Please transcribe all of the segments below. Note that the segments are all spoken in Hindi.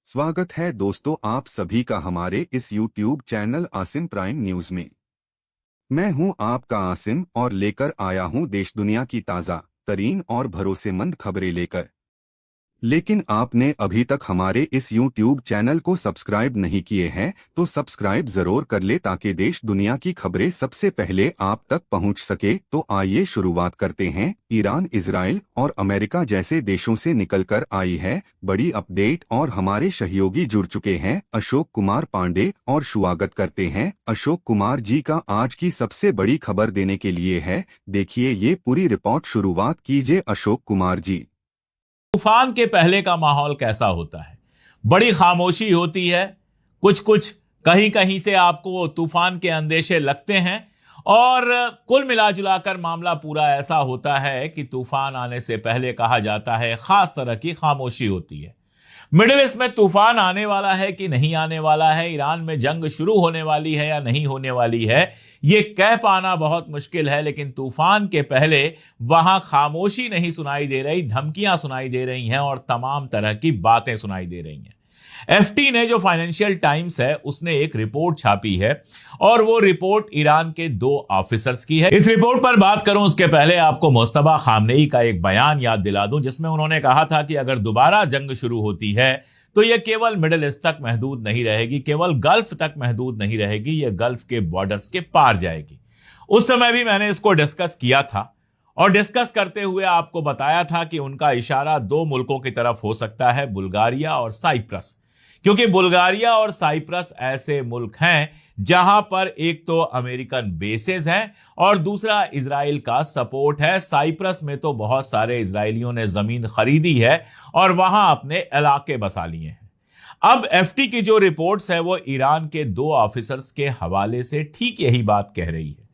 स्वागत है दोस्तों आप सभी का हमारे इस YouTube channel Asim prime news में। मैं हूं आपका आसिम और लेकर आया हूं देश दुनिया की ताज़ा तरीन और भरोसेमंद खबरें लेकर। लेकिन आपने अभी तक हमारे इस YouTube चैनल को सब्सक्राइब नहीं किए हैं तो सब्सक्राइब जरूर कर ले ताकि देश दुनिया की खबरें सबसे पहले आप तक पहुंच सके। तो आइए शुरुआत करते हैं। ईरान, इजराइल और अमेरिका जैसे देशों से निकलकर आई है बड़ी अपडेट और हमारे सहयोगी जुड़ चुके हैं अशोक कुमार पांडे और स्वागत करते हैं अशोक कुमार जी का आज की सबसे बड़ी खबर देने के लिए है। देखिए ये पूरी रिपोर्ट। शुरुआत कीजिए अशोक कुमार जी। तूफान के पहले का माहौल कैसा होता है? बड़ी खामोशी होती है। कुछ कुछ कहीं कहीं से आपको तूफान के अंदेशे लगते हैं और कुल मिला जुलाकर मामला पूरा ऐसा होता है कि तूफान आने से पहले कहा जाता है खास तरह की खामोशी होती है। मिडिल ईस्ट में तूफान आने वाला है कि नहीं आने वाला है, ईरान में जंग शुरू होने वाली है या नहीं होने वाली है, ये कह पाना बहुत मुश्किल है। लेकिन तूफान के पहले वहां खामोशी नहीं सुनाई दे रही, धमकियां सुनाई दे रही हैं और तमाम तरह की बातें सुनाई दे रही हैं। एफटी ने, जो फाइनेंशियल टाइम्स है, उसने एक रिपोर्ट छापी है और वो रिपोर्ट ईरान के 2 ऑफिसर्स की है। इस रिपोर्ट पर बात करूं उसके पहले आपको मुस्तफा खामनेई का एक बयान याद दिला दूं जिसमें उन्होंने कहा था कि अगर दोबारा जंग शुरू होती है तो यह केवल मिडिल ईस्ट तक महदूद नहीं रहेगी, केवल गल्फ तक महदूद नहीं रहेगी, यह गल्फ के बॉर्डर्स के पार जाएगी। उस समय भी मैंने इसको डिस्कस किया था और डिस्कस करते हुए आपको बताया था कि उनका इशारा 2 मुल्कों की तरफ हो सकता है, बुल्गारिया और साइप्रस। क्योंकि बुल्गारिया और साइप्रस ऐसे मुल्क हैं जहां पर एक तो अमेरिकन बेसेस हैं और दूसरा इजराइल का सपोर्ट है। साइप्रस में तो बहुत सारे इजरायलियों ने जमीन खरीदी है और वहां अपने इलाके बसा लिए हैं। अब एफटी की जो रिपोर्ट्स है वो ईरान के 2 ऑफिसर्स के हवाले से ठीक यही बात कह रही है।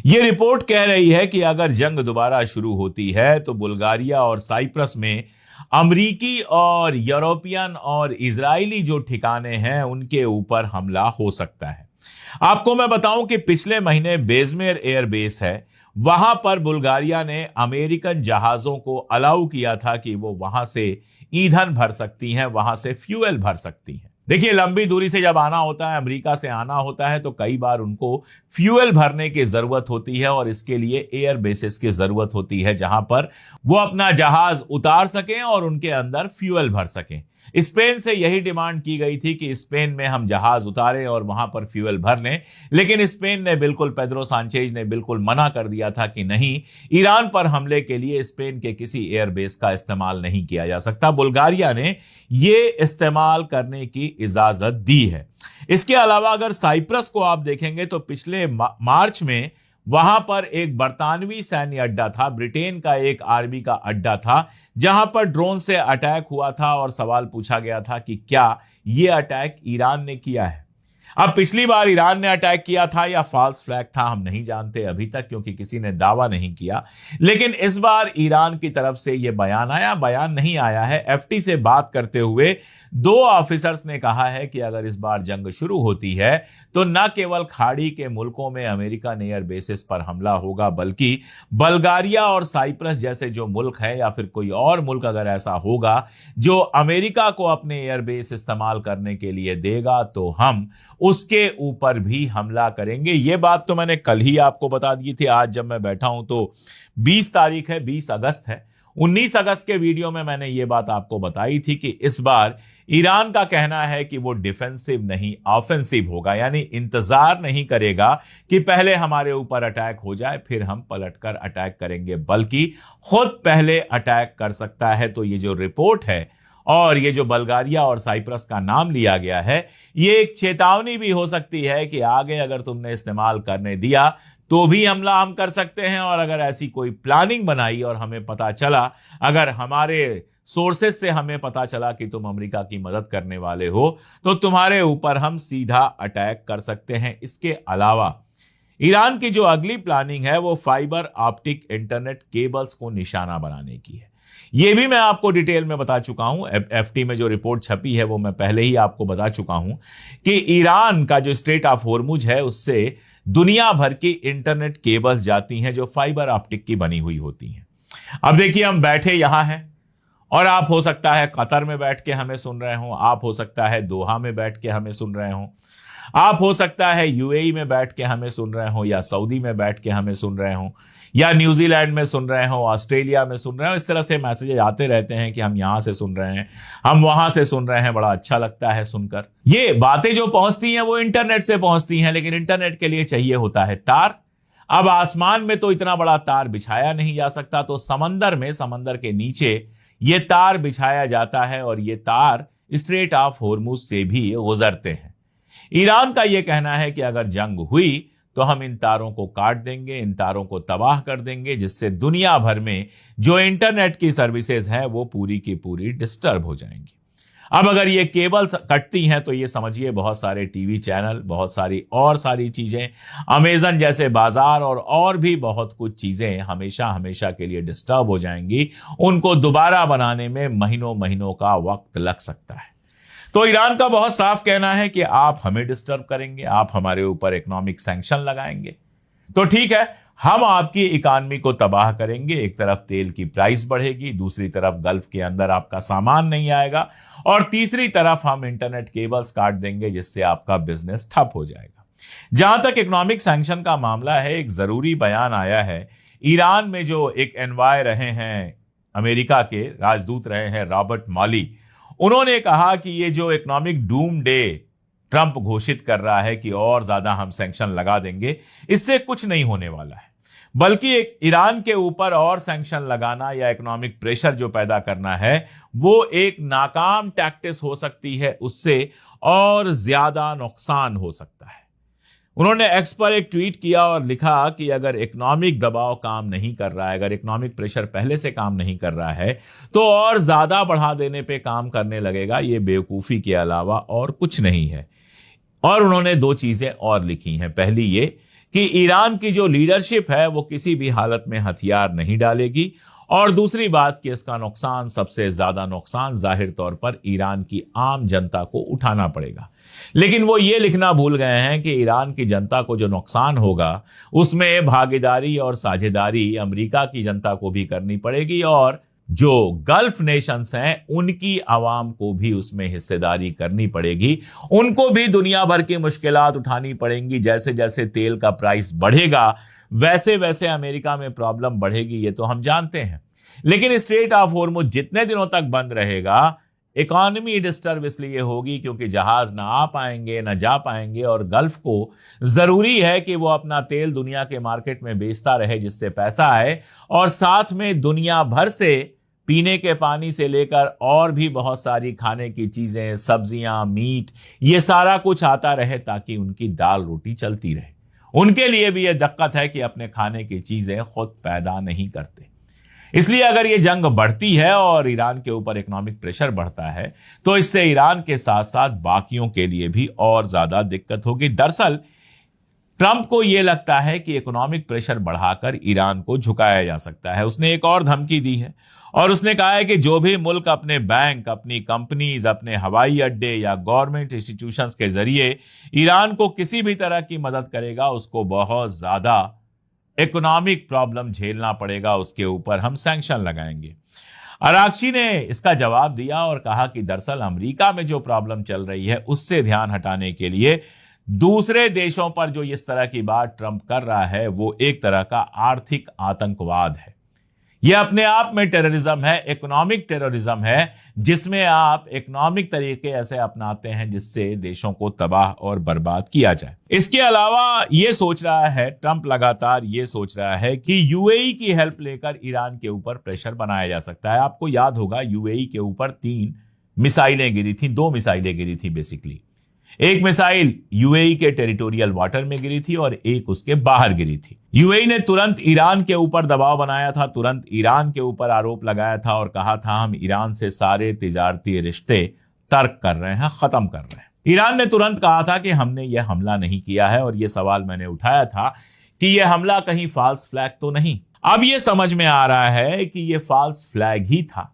यह रिपोर्ट कह रही है कि अगर जंग दोबारा शुरू होती है तो बुल्गारिया और साइप्रस में अमरीकी और यूरोपियन और इजरायली जो ठिकाने हैं उनके ऊपर हमला हो सकता है। आपको मैं बताऊं कि पिछले महीने बेजमेर एयरबेस है, वहां पर बुल्गारिया ने अमेरिकन जहाजों को अलाउ किया था कि वो वहां से ईंधन भर सकती हैं, वहां से फ्यूल भर सकती हैं। देखिए, लंबी दूरी से जब आना होता है, अमेरिका से आना होता है, तो कई बार उनको फ्यूल भरने की जरूरत होती है और इसके लिए एयर बेसिस की जरूरत होती है जहां पर वो अपना जहाज उतार सकें और उनके अंदर फ्यूल भर सकें। स्पेन से यही डिमांड की गई थी कि स्पेन में हम जहाज उतारें और वहां पर फ्यूल भर लें, लेकिन स्पेन ने बिल्कुल, पेड्रो सांचेज ने बिल्कुल मना कर दिया था कि नहीं, ईरान पर हमले के लिए स्पेन के किसी एयरबेस का इस्तेमाल नहीं किया जा सकता। बुल्गारिया ने यह इस्तेमाल करने की इजाजत दी है। इसके अलावा अगर साइप्रस को आप देखेंगे तो पिछले मार्च में वहां पर एक बरतानवी सैन्य अड्डा था, ब्रिटेन का एक आर्मी का अड्डा था, जहां पर ड्रोन से अटैक हुआ था और सवाल पूछा गया था कि क्या यह अटैक ईरान ने किया है। अब पिछली बार ईरान ने अटैक किया था या फॉल्स फ्लैग था, हम नहीं जानते अभी तक, क्योंकि किसी ने दावा नहीं किया। लेकिन इस बार ईरान की तरफ से यह बयान नहीं आया है। एफटी से बात करते हुए 2 ऑफिसर्स ने कहा है कि अगर इस बार जंग शुरू होती है तो न केवल खाड़ी के मुल्कों में अमेरिकन एयर बेसिस पर हमला होगा, बल्कि बल्गारिया और साइप्रस जैसे जो मुल्क है या फिर कोई और मुल्क अगर ऐसा होगा जो अमेरिका को अपने एयर बेस इस्तेमाल करने के लिए देगा तो हम उसके ऊपर भी हमला करेंगे। यह बात तो मैंने कल ही आपको बता दी थी। आज जब मैं बैठा हूं तो 20 तारीख है, 20 अगस्त है। 19 अगस्त के वीडियो में मैंने यह बात आपको बताई थी कि इस बार ईरान का कहना है कि वो डिफेंसिव नहीं ऑफेंसिव होगा, यानी इंतजार नहीं करेगा कि पहले हमारे ऊपर अटैक हो जाए फिर हम पलटकर अटैक करेंगे, बल्कि खुद पहले अटैक कर सकता है। तो ये जो रिपोर्ट है और ये जो बल्गारिया और साइप्रस का नाम लिया गया है, ये एक चेतावनी भी हो सकती है कि आगे अगर तुमने इस्तेमाल करने दिया तो भी हमला हम कर सकते हैं। और अगर ऐसी कोई प्लानिंग बनाई और हमें पता चला, अगर हमारे सोर्सेस से हमें पता चला कि तुम अमेरिका की मदद करने वाले हो, तो तुम्हारे ऊपर हम सीधा अटैक कर सकते हैं। इसके अलावा ईरान की जो अगली प्लानिंग है वो फाइबर ऑप्टिक इंटरनेट केबल्स को निशाना बनाने की है। यह भी मैं आपको डिटेल में बता चुका हूं। एफटी में जो रिपोर्ट छपी है वो मैं पहले ही आपको बता चुका हूं कि ईरान का जो स्ट्रेट ऑफ होर्मुज है उससे दुनिया भर की इंटरनेट केबल्स जाती हैं जो फाइबर ऑप्टिक की बनी हुई होती हैं। अब देखिए, हम बैठे यहां हैं और आप हो सकता है कतर में बैठ के हमें सुन रहे हो, आप हो सकता है दोहा में बैठ के हमें सुन रहे हो, आप हो सकता है यूएई में बैठ के हमें सुन रहे हो, या सऊदी में बैठ के हमें सुन रहे हो, या न्यूजीलैंड में सुन रहे हो, ऑस्ट्रेलिया में सुन रहे हो। इस तरह से मैसेजेस आते रहते हैं कि हम यहां से सुन रहे हैं, हम वहां से सुन रहे हैं, बड़ा अच्छा लगता है सुनकर। ये बातें जो पहुंचती हैं वो इंटरनेट से पहुंचती हैं, लेकिन इंटरनेट के लिए चाहिए होता है तार। अब आसमान में तो इतना बड़ा तार बिछाया नहीं जा सकता, तो समंदर में, समंदर के नीचे ये तार बिछाया जाता है, और ये तार स्ट्रेट ऑफ होर्मुज से भी गुजरते हैं। ईरान का यह कहना है कि अगर जंग हुई तो हम इन तारों को काट देंगे, इन तारों को तबाह कर देंगे, जिससे दुनिया भर में जो इंटरनेट की सर्विसेज है वो पूरी की पूरी डिस्टर्ब हो जाएंगी। अब अगर ये केबल कटती हैं तो ये समझिए बहुत सारे टीवी चैनल, बहुत सारी चीजें, अमेजन जैसे बाजार और भी बहुत कुछ चीजें हमेशा हमेशा के लिए डिस्टर्ब हो जाएंगी। उनको दोबारा बनाने में महीनों महीनों का वक्त लग सकता है। तो ईरान का बहुत साफ कहना है कि आप हमें डिस्टर्ब करेंगे, आप हमारे ऊपर इकोनॉमिक सैंक्शन लगाएंगे तो ठीक है, हम आपकी इकॉनमी को तबाह करेंगे। एक तरफ तेल की प्राइस बढ़ेगी, दूसरी तरफ गल्फ के अंदर आपका सामान नहीं आएगा, और तीसरी तरफ हम इंटरनेट केबल्स काट देंगे, जिससे आपका बिजनेस ठप हो जाएगा। जहां तक इकोनॉमिक सैंक्शन का मामला है, एक जरूरी बयान आया है। ईरान में जो एक एनवाय रहे हैं, अमेरिका के राजदूत रहे हैं रॉबर्ट मॉली, उन्होंने कहा कि ये जो इकोनॉमिक डूम डे ट्रंप घोषित कर रहा है कि और ज्यादा हम सैंक्शन लगा देंगे, इससे कुछ नहीं होने वाला है, बल्कि एक ईरान के ऊपर और सैंक्शन लगाना या इकोनॉमिक प्रेशर जो पैदा करना है वो एक नाकाम टैक्टिस हो सकती है, उससे और ज्यादा नुकसान हो सकता है। उन्होंने एक्स पर एक ट्वीट किया और लिखा कि अगर इकोनॉमिक दबाव काम नहीं कर रहा है, अगर इकोनॉमिक प्रेशर पहले से काम नहीं कर रहा है, तो और ज्यादा बढ़ा देने पे काम करने लगेगा। ये बेवकूफी के अलावा और कुछ नहीं है। और उन्होंने दो चीजें और लिखी हैं। पहली ये कि ईरान की जो लीडरशिप है वो किसी भी हालत में हथियार नहीं डालेगी, और दूसरी बात कि इसका नुकसान, सबसे ज्यादा नुकसान जाहिर तौर पर ईरान की आम जनता को उठाना पड़ेगा। लेकिन वो ये लिखना भूल गए हैं कि ईरान की जनता को जो नुकसान होगा उसमें भागीदारी और साझेदारी अमेरिका की जनता को भी करनी पड़ेगी, और जो गल्फ नेशंस हैं उनकी आवाम को भी उसमें हिस्सेदारी करनी पड़ेगी। उनको भी दुनिया भर की मुश्किलात उठानी पड़ेंगी। जैसे जैसे तेल का प्राइस बढ़ेगा वैसे वैसे अमेरिका में प्रॉब्लम बढ़ेगी, ये तो हम जानते हैं। लेकिन स्ट्रेट ऑफ होर्मुज जितने दिनों तक बंद रहेगा, इकॉनमी डिस्टर्ब इसलिए होगी क्योंकि जहाज ना आ पाएंगे, ना जा पाएंगे, और गल्फ को जरूरी है कि वो अपना तेल दुनिया के मार्केट में बेचता रहे, जिससे पैसा आए, और साथ में दुनिया भर से पीने के पानी से लेकर और भी बहुत सारी खाने की चीजें, सब्जियां, मीट, ये सारा कुछ आता रहे ताकि उनकी दाल रोटी चलती रहे। उनके लिए भी यह दिक्कत है कि अपने खाने की चीजें खुद पैदा नहीं करते। इसलिए अगर ये जंग बढ़ती है और ईरान के ऊपर इकोनॉमिक प्रेशर बढ़ता है तो इससे ईरान के साथ साथ बाकियों के लिए भी और ज्यादा दिक्कत होगी। दरअसल ट्रंप को यह लगता है कि इकोनॉमिक प्रेशर बढ़ाकर ईरान को झुकाया जा सकता है। उसने एक और धमकी दी है और उसने कहा है कि जो भी मुल्क अपने बैंक, अपनी कंपनीज, अपने हवाई अड्डे या गवर्नमेंट इंस्टीट्यूशंस के जरिए ईरान को किसी भी तरह की मदद करेगा, उसको बहुत ज्यादा इकोनॉमिक प्रॉब्लम झेलना पड़ेगा, उसके ऊपर हम सैंक्शन लगाएंगे। अरागची ने इसका जवाब दिया और कहा कि दरअसल अमेरिका में जो प्रॉब्लम चल रही है उससे ध्यान हटाने के लिए दूसरे देशों पर जो इस तरह की बात ट्रंप कर रहा है वो एक तरह का आर्थिक आतंकवाद है। यह अपने आप में टेररिज्म है, इकोनॉमिक टेररिज्म है, जिसमें आप इकोनॉमिक तरीके ऐसे अपनाते हैं जिससे देशों को तबाह और बर्बाद किया जाए। इसके अलावा यह सोच रहा है ट्रंप, लगातार यह सोच रहा है कि यूएई की हेल्प लेकर ईरान के ऊपर प्रेशर बनाया जा सकता है। आपको याद होगा यूएई के ऊपर 3 मिसाइलें गिरी थी, 2 मिसाइलें गिरी थी बेसिकली। एक मिसाइल यूएई के टेरिटोरियल वाटर में गिरी थी और एक उसके बाहर गिरी थी। यूएई ने तुरंत ईरान के ऊपर दबाव बनाया था, तुरंत ईरान के ऊपर आरोप लगाया था और कहा था हम ईरान से सारे तिजारती रिश्ते तर्क कर रहे हैं, खत्म कर रहे हैं। ईरान ने तुरंत कहा था कि हमने यह हमला नहीं किया है, और यह सवाल मैंने उठाया था कि यह हमला कहीं फॉल्स फ्लैग तो नहीं। अब यह समझ में आ रहा है कि यह फॉल्स फ्लैग ही था।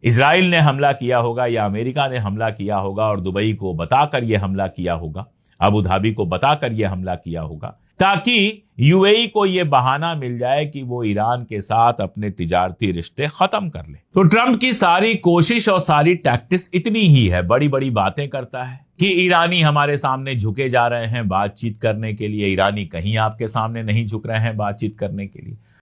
इजराइल ने हमला किया होगा या अमेरिका ने हमला किया होगा और दुबई को बताकर यह हमला किया होगा, अबू धाबी को बताकर यह हमला किया होगा। ताकि यूएई को यह बहाना मिल जाए कि वो ईरान के साथ अपने तिजारती रिश्ते खत्म कर ले। तो ट्रंप की सारी कोशिश और सारी टैक्टिक्स इतनी ही है, बड़ी बड़ी बातें करता है कि ईरानी हमारे सामने झुके जा रहे हैं बातचीत करने के लिए, ईरानी कहीं आपके सामने नहीं झुक रहे हैं बातचीत करने के लिए।